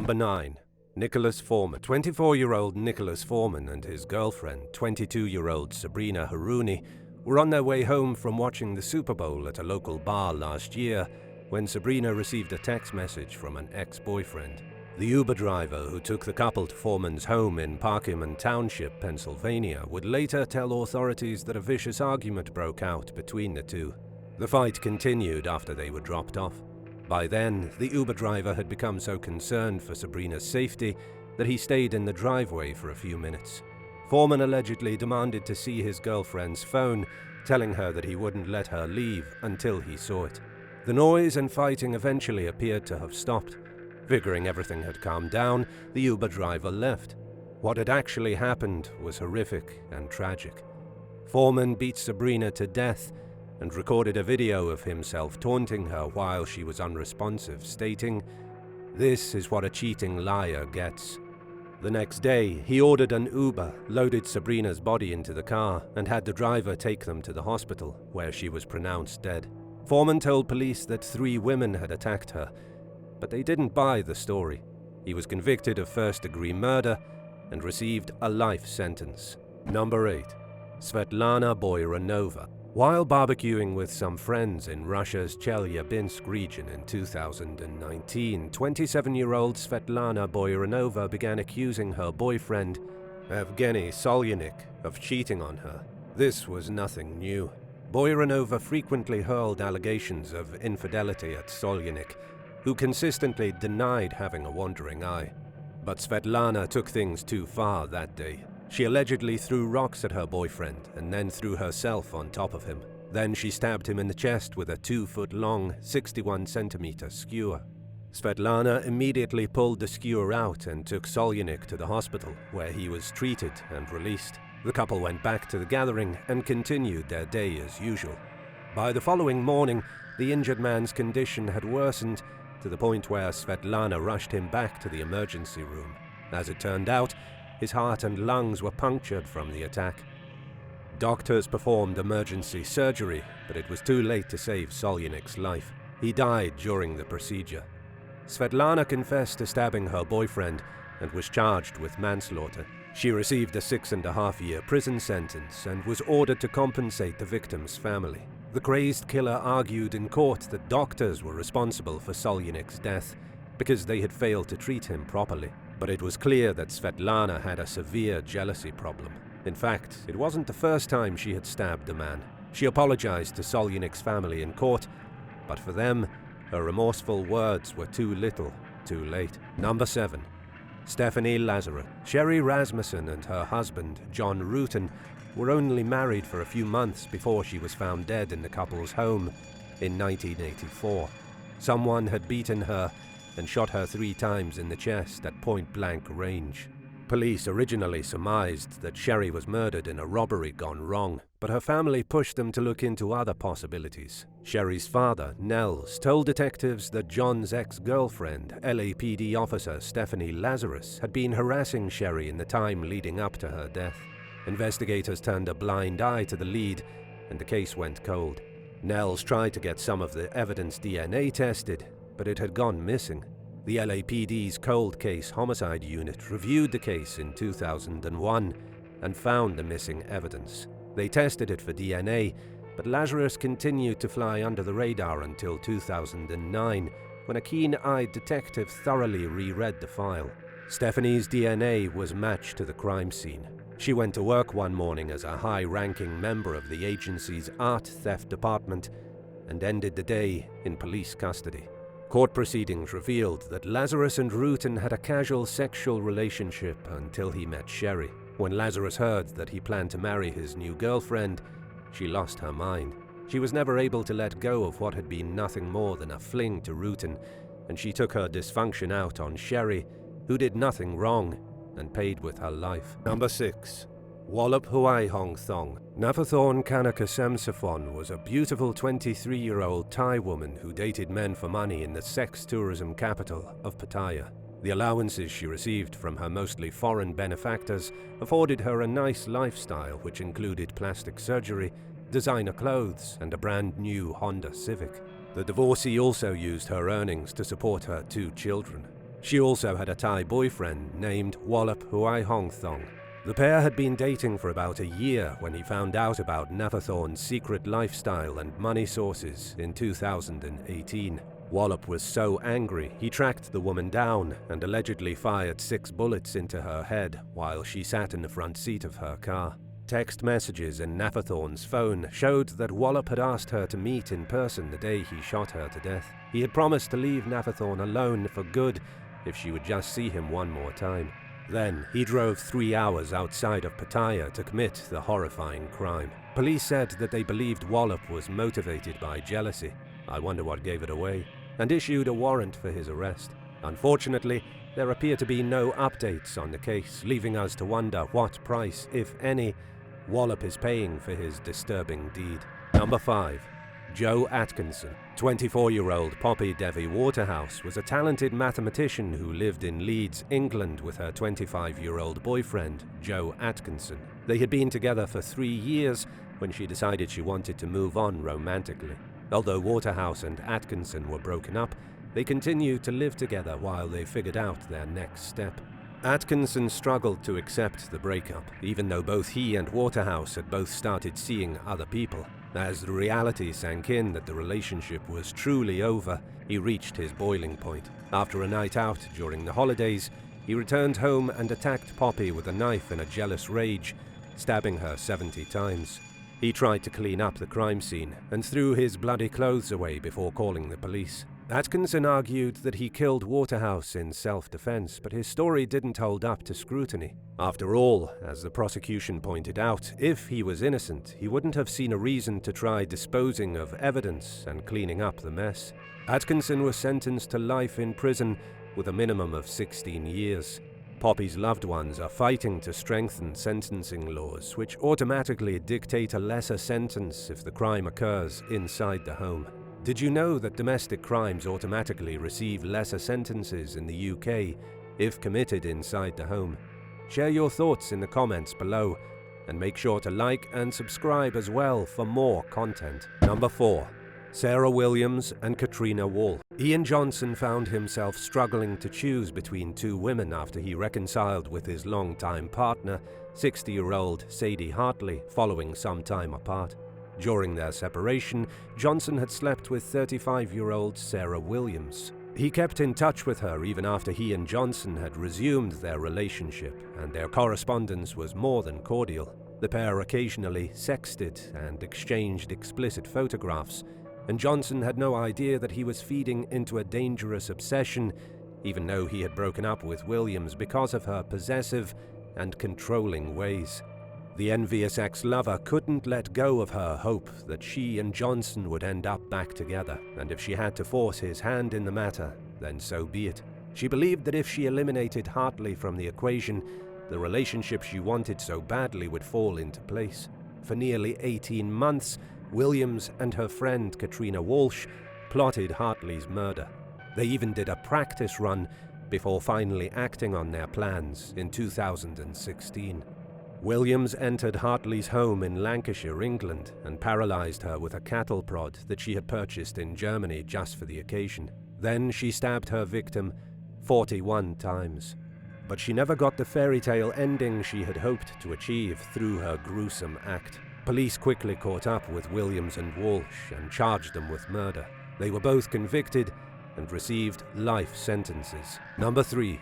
Number 9. Nicholas Foreman. 24-year-old Nicholas Foreman and his girlfriend, 22-year-old Sabrina Harooni, were on their way home from watching the Super Bowl at a local bar last year when Sabrina received a text message from an ex-boyfriend. The Uber driver who took the couple to Foreman's home in Parkman Township, Pennsylvania, would later tell authorities that a vicious argument broke out between the two. The fight continued after they were dropped off. By then, the Uber driver had become so concerned for Sabrina's safety that he stayed in the driveway for a few minutes. Foreman allegedly demanded to see his girlfriend's phone, telling her that he wouldn't let her leave until he saw it. The noise and fighting eventually appeared to have stopped. Figuring everything had calmed down, the Uber driver left. What had actually happened was horrific and tragic. Foreman beat Sabrina to death and recorded a video of himself taunting her while she was unresponsive, stating, "This is what a cheating liar gets." The next day, he ordered an Uber, loaded Sabrina's body into the car, and had the driver take them to the hospital, where she was pronounced dead. Foreman told police that 3 women had attacked her, but they didn't buy the story. He was convicted of first-degree murder and received a life sentence. Number 8. Svetlana Boyarinova. While barbecuing with some friends in Russia's Chelyabinsk region in 2019, 27-year-old Svetlana Boyarinova began accusing her boyfriend, Evgeny Solyanik, of cheating on her. This was nothing new. Boyarinova frequently hurled allegations of infidelity at Solyanik, who consistently denied having a wandering eye. But Svetlana took things too far that day. She allegedly threw rocks at her boyfriend and then threw herself on top of him. Then she stabbed him in the chest with a 2-foot-long, 61-centimeter skewer. Svetlana immediately pulled the skewer out and took Solyanik to the hospital, where he was treated and released. The couple went back to the gathering and continued their day as usual. By the following morning, the injured man's condition had worsened to the point where Svetlana rushed him back to the emergency room. As it turned out, his heart and lungs were punctured from the attack. Doctors performed emergency surgery, but it was too late to save Solyanik's life. He died during the procedure. Svetlana confessed to stabbing her boyfriend and was charged with manslaughter. She received a 6.5-year prison sentence and was ordered to compensate the victim's family. The crazed killer argued in court that doctors were responsible for Solyanik's death because they had failed to treat him properly. But it was clear that Svetlana had a severe jealousy problem. In fact, it wasn't the first time she had stabbed a man. She apologized to Solyanik's family in court, but for them, her remorseful words were too little, too late. Number 7. Stephanie Lazarus. Sherry Rasmussen and her husband, John Rutan, were only married for a few months before she was found dead in the couple's home in 1984. Someone had beaten her and shot her 3 times in the chest at point-blank range. Police originally surmised that Sherry was murdered in a robbery gone wrong, but her family pushed them to look into other possibilities. Sherry's father, Nels, told detectives that John's ex-girlfriend, LAPD officer Stephanie Lazarus, had been harassing Sherry in the time leading up to her death. Investigators turned a blind eye to the lead, and the case went cold. Nels tried to get some of the evidence DNA tested, but it had gone missing. The LAPD's Cold Case Homicide Unit reviewed the case in 2001 and found the missing evidence. They tested it for DNA, but Lazarus continued to fly under the radar until 2009, when a keen-eyed detective thoroughly reread the file. Stephanie's DNA was matched to the crime scene. She went to work one morning as a high-ranking member of the agency's art theft department and ended the day in police custody. Court proceedings revealed that Lazarus and Rutan had a casual sexual relationship until he met Sherry. When Lazarus heard that he planned to marry his new girlfriend, she lost her mind. She was never able to let go of what had been nothing more than a fling to Rutan, and she took her dysfunction out on Sherry, who did nothing wrong and paid with her life. Number 6. Wallop Huayhongthong. Naphathorn Kanokasemsophon was a beautiful 23-year-old Thai woman who dated men for money in the sex tourism capital of Pattaya. The allowances she received from her mostly foreign benefactors afforded her a nice lifestyle which included plastic surgery, designer clothes, and a brand new Honda Civic. The divorcee also used her earnings to support her 2 children. She also had a Thai boyfriend named Wallop Huayhongthong. The pair had been dating for about a year when he found out about Naphathorn's secret lifestyle and money sources in 2018. Wallop was so angry, he tracked the woman down and allegedly fired 6 bullets into her head while she sat in the front seat of her car. Text messages in Naphathorn's phone showed that Wallop had asked her to meet in person the day he shot her to death. He had promised to leave Naphathorn alone for good if she would just see him one more time. Then, he drove 3 hours outside of Pattaya to commit the horrifying crime. Police said that they believed Wallop was motivated by jealousy, I wonder what gave it away, and issued a warrant for his arrest. Unfortunately, there appear to be no updates on the case, leaving us to wonder what price, if any, Wallop is paying for his disturbing deed. Number 5. Joe Atkinson. 24-year-old Poppy Devey Waterhouse was a talented mathematician who lived in Leeds, England with her 25-year-old boyfriend, Joe Atkinson. They had been together for 3 years when she decided she wanted to move on romantically. Although Waterhouse and Atkinson were broken up, they continued to live together while they figured out their next step. Atkinson struggled to accept the breakup, even though both he and Waterhouse had both started seeing other people. As the reality sank in that the relationship was truly over, he reached his boiling point. After a night out during the holidays, he returned home and attacked Poppy with a knife in a jealous rage, stabbing her 70 times. He tried to clean up the crime scene and threw his bloody clothes away before calling the police. Atkinson argued that he killed Waterhouse in self-defense, but his story didn't hold up to scrutiny. After all, as the prosecution pointed out, if he was innocent, he wouldn't have seen a reason to try disposing of evidence and cleaning up the mess. Atkinson was sentenced to life in prison with a minimum of 16 years. Poppy's loved ones are fighting to strengthen sentencing laws, which automatically dictate a lesser sentence if the crime occurs inside the home. Did you know that domestic crimes automatically receive lesser sentences in the UK if committed inside the home? Share your thoughts in the comments below, and make sure to like and subscribe as well for more content. Number 4. Sarah Williams and Katrina Wall. Ian Johnson found himself struggling to choose between 2 women after he reconciled with his longtime partner, 60-year-old Sadie Hartley, following some time apart. During their separation, Johnson had slept with 35-year-old Sarah Williams. He kept in touch with her even after he and Johnson had resumed their relationship, and their correspondence was more than cordial. The pair occasionally sexted and exchanged explicit photographs, and Johnson had no idea that he was feeding into a dangerous obsession, even though he had broken up with Williams because of her possessive and controlling ways. The envious ex-lover couldn't let go of her hope that she and Johnson would end up back together, and if she had to force his hand in the matter, then so be it. She believed that if she eliminated Hartley from the equation, the relationship she wanted so badly would fall into place. For nearly 18 months, Williams and her friend Katrina Walsh plotted Hartley's murder. They even did a practice run before finally acting on their plans in 2016. Williams entered Hartley's home in Lancashire, England, and paralyzed her with a cattle prod that she had purchased in Germany just for the occasion. Then she stabbed her victim 41 times. But she never got the fairy tale ending she had hoped to achieve through her gruesome act. Police quickly caught up with Williams and Walsh and charged them with murder. They were both convicted and received life sentences. Number 3.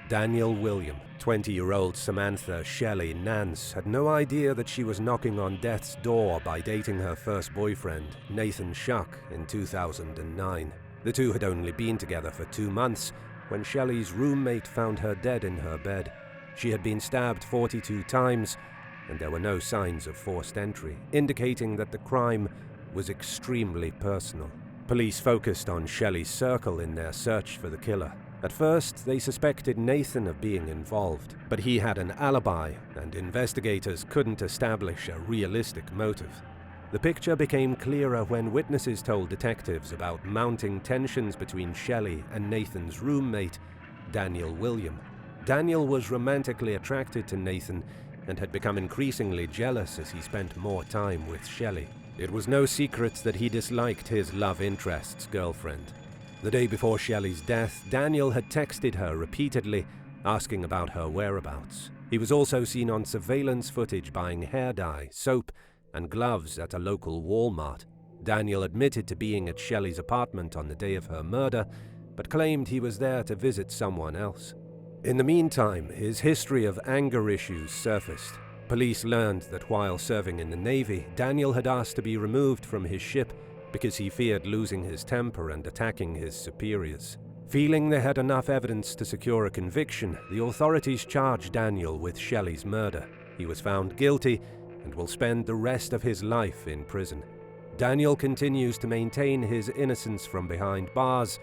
Daniel William. 20-year-old Samantha Shelley Nance had no idea that she was knocking on death's door by dating her first boyfriend, Nathan Shuck, in 2009. The two had only been together for 2 months when Shelley's roommate found her dead in her bed. She had been stabbed 42 times, and there were no signs of forced entry, indicating that the crime was extremely personal. Police focused on Shelley's circle in their search for the killer. At first, they suspected Nathan of being involved, but he had an alibi, and investigators couldn't establish a realistic motive. The picture became clearer when witnesses told detectives about mounting tensions between Shelley and Nathan's roommate, Daniel William. Daniel was romantically attracted to Nathan and had become increasingly jealous as he spent more time with Shelley. It was no secret that he disliked his love interest's girlfriend. The day before Shelley's death, Daniel had texted her repeatedly, asking about her whereabouts. He was also seen on surveillance footage buying hair dye, soap, and gloves at a local Walmart. Daniel admitted to being at Shelley's apartment on the day of her murder, but claimed he was there to visit someone else. In the meantime, his history of anger issues surfaced. Police learned that while serving in the Navy, Daniel had asked to be removed from his ship because he feared losing his temper and attacking his superiors. Feeling they had enough evidence to secure a conviction, the authorities charged Daniel with Shelley's murder. He was found guilty and will spend the rest of his life in prison. Daniel continues to maintain his innocence from behind bars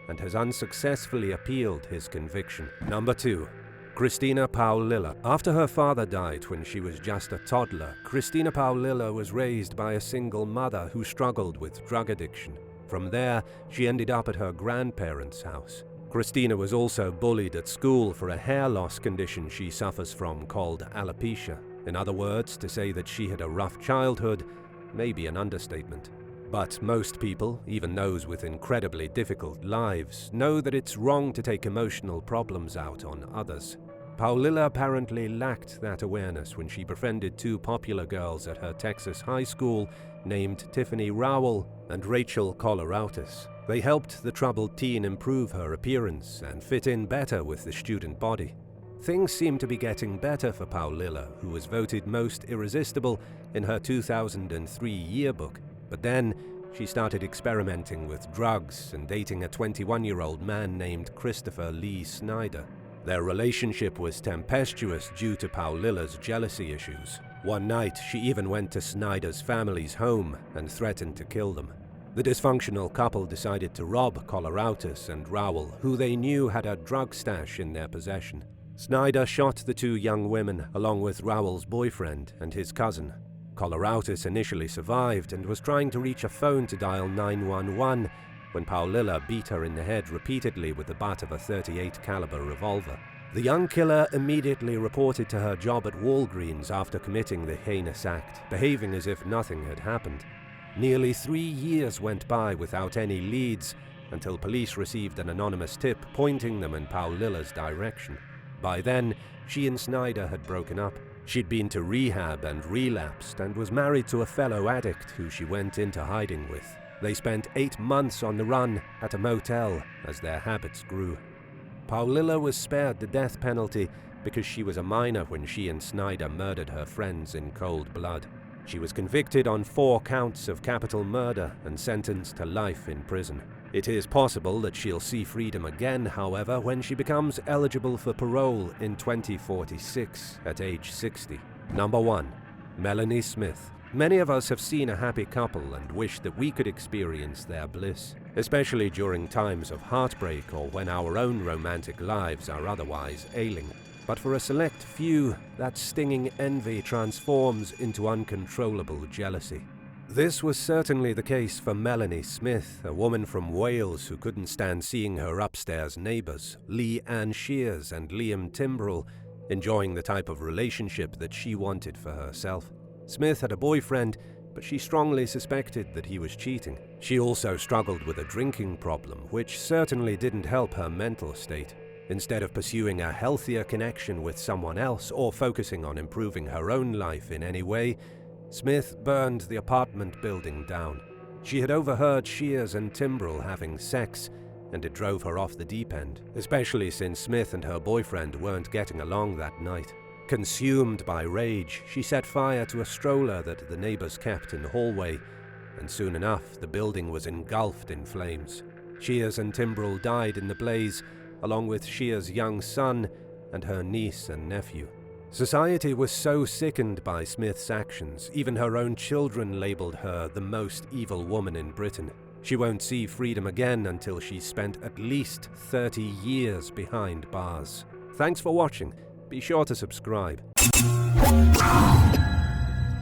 and has unsuccessfully appealed his conviction. Number 2. Christina Paulilla. After her father died when she was just a toddler, Christina Paulilla was raised by a single mother who struggled with drug addiction. From there, she ended up at her grandparents' house. Christina was also bullied at school for a hair loss condition she suffers from called alopecia. In other words, to say that she had a rough childhood may be an understatement. But most people, even those with incredibly difficult lives, know that it's wrong to take emotional problems out on others. Paulilla apparently lacked that awareness when she befriended two popular girls at her Texas high school named Tiffany Rowell and Rachael Koloroutis. They helped the troubled teen improve her appearance and fit in better with the student body. Things seem to be getting better for Paulilla, who was voted most irresistible in her 2003 yearbook. But then, she started experimenting with drugs and dating a 21-year-old man named Christopher Lee Snider. Their relationship was tempestuous due to Paulilla's jealousy issues. One night, she even went to Snider's family's home and threatened to kill them. The dysfunctional couple decided to rob Koloroutis and Rowell, who they knew had a drug stash in their possession. Snider shot the two young women along with Rowell's boyfriend and his cousin. Koloroutis initially survived and was trying to reach a phone to dial 911 when Paulilla beat her in the head repeatedly with the butt of a .38 caliber revolver. The young killer immediately reported to her job at Walgreens after committing the heinous act, behaving as if nothing had happened. Nearly 3 years went by without any leads until police received an anonymous tip pointing them in Paulilla's direction. By then, she and Snider had broken up. She'd been to rehab and relapsed and was married to a fellow addict who she went into hiding with. They spent 8 months on the run at a motel as their habits grew. Paulilla was spared the death penalty because she was a minor when she and Snider murdered her friends in cold blood. She was convicted on 4 counts of capital murder and sentenced to life in prison. It is possible that she'll see freedom again, however, when she becomes eligible for parole in 2046 at age 60. Number 1. Melanie Smith. Many of us have seen a happy couple and wish that we could experience their bliss, especially during times of heartbreak or when our own romantic lives are otherwise ailing. But for a select few, that stinging envy transforms into uncontrollable jealousy. This was certainly the case for Melanie Smith, a woman from Wales who couldn't stand seeing her upstairs neighbors, Lee Ann Shiers and Liam Timbrell, enjoying the type of relationship that she wanted for herself. Smith had a boyfriend, but she strongly suspected that he was cheating. She also struggled with a drinking problem, which certainly didn't help her mental state. Instead of pursuing a healthier connection with someone else or focusing on improving her own life in any way, Smith burned the apartment building down. She had overheard Shiers and Timbrell having sex, and it drove her off the deep end, especially since Smith and her boyfriend weren't getting along that night. Consumed by rage, she set fire to a stroller that the neighbors kept in the hallway, and soon enough the building was engulfed in flames. Shiers and Timbrell died in the blaze, along with Shiers' young son and her niece and nephew. Society was so sickened by Smith's actions, even her own children labelled her the most evil woman in Britain. She won't see freedom again until she's spent at least 30 years behind bars. Thanks for watching. Be sure to subscribe.